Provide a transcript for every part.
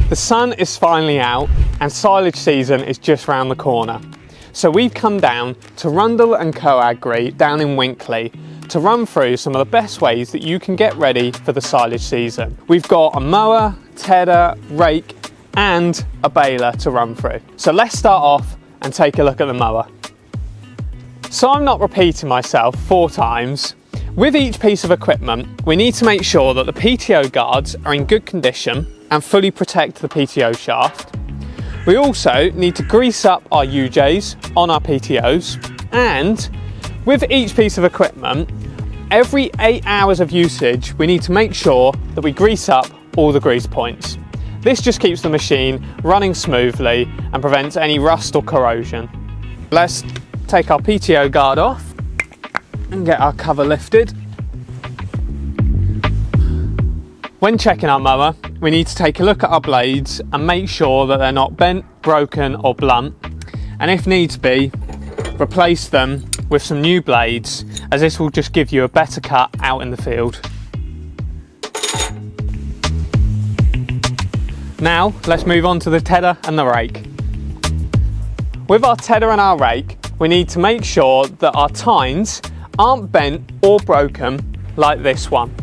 The sun is finally out and silage season is just round the corner. So we've come down to Rundle and Co Agri down in Winkley to run through some of the best ways that you can get ready for the silage season. We've got a mower, tedder, rake and a baler to run through. So let's start off and take a look at the mower. So I'm not repeating myself 4 times. With each piece of equipment, we need to make sure that the PTO guards are in good condition and fully protect the PTO shaft. We also need to grease up our UJs on our PTOs, and with each piece of equipment, every 8 hours of usage, we need to make sure that we grease up all the grease points. This just keeps the machine running smoothly and prevents any rust or corrosion. Let's take our PTO guard off and get our cover lifted. When checking our mower, we need to take a look at our blades and make sure that they're not bent, broken or blunt, and if needs be, replace them with some new blades, as this will just give you a better cut out in the field. Now let's move on to the tedder and the rake. With our tedder and our rake, we need to make sure that our tines aren't bent or broken like this one.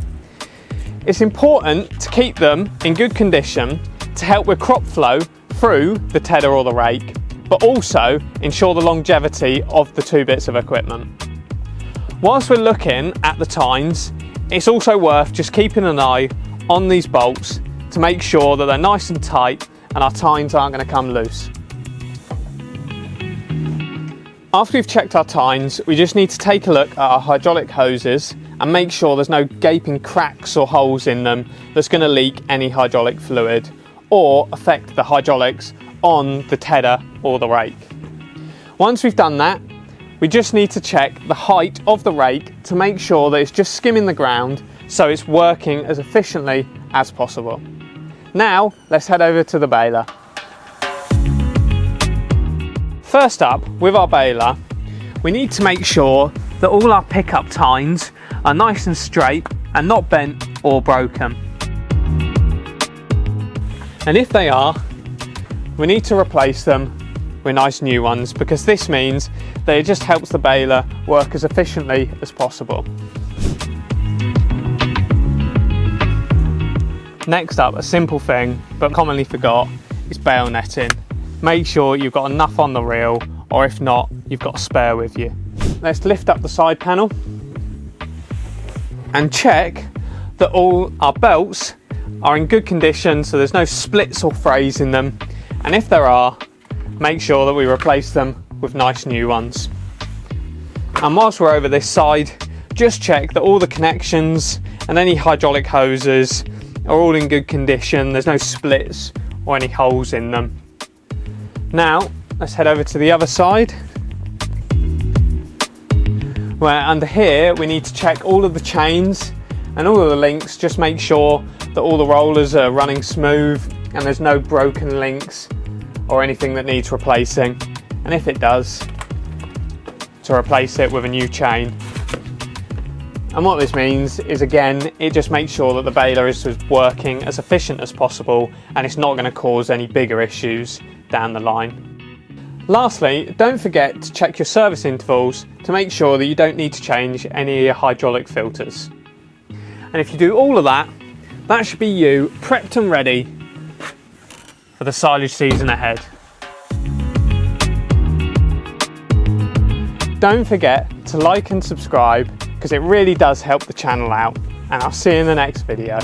It's important to keep them in good condition to help with crop flow through the tedder or the rake, but also ensure the longevity of the 2 bits of equipment. Whilst we're looking at the tines, it's also worth just keeping an eye on these bolts to make sure that they're nice and tight and our tines aren't going to come loose. After we've checked our tines, we just need to take a look at our hydraulic hoses and make sure there's no gaping cracks or holes in them that's going to leak any hydraulic fluid or affect the hydraulics on the tedder or the rake. Once we've done that, we just need to check the height of the rake to make sure that it's just skimming the ground so it's working as efficiently as possible. Now let's head over to the baler. First up, with our baler, we need to make sure that all our pickup tines are nice and straight and not bent or broken. And if they are, we need to replace them with nice new ones, because this means that it just helps the baler work as efficiently as possible. Next up, a simple thing but commonly forgot, is bale netting. Make sure you've got enough on the reel, or if not, you've got a spare with you. Let's lift up the side panel and check that all our belts are in good condition, so there's no splits or frays in them, and if there are, make sure that we replace them with nice new ones. And whilst we're over this side, just check that all the connections and any hydraulic hoses are all in good condition, there's no splits or any holes in them. Now let's head over to the other side, where under here we need to check all of the chains and all of the links. Just make sure that all the rollers are running smooth and there's no broken links or anything that needs replacing, and if it does, to replace it with a new chain. And what this means is, again, it just makes sure that the baler is working as efficient as possible and it's not going to cause any bigger issues down the line. Lastly, don't forget to check your service intervals to make sure that you don't need to change any of your hydraulic filters. And if you do all of that, that should be you prepped and ready for the silage season ahead. Don't forget to like and subscribe, because it really does help the channel out, and I'll see you in the next video.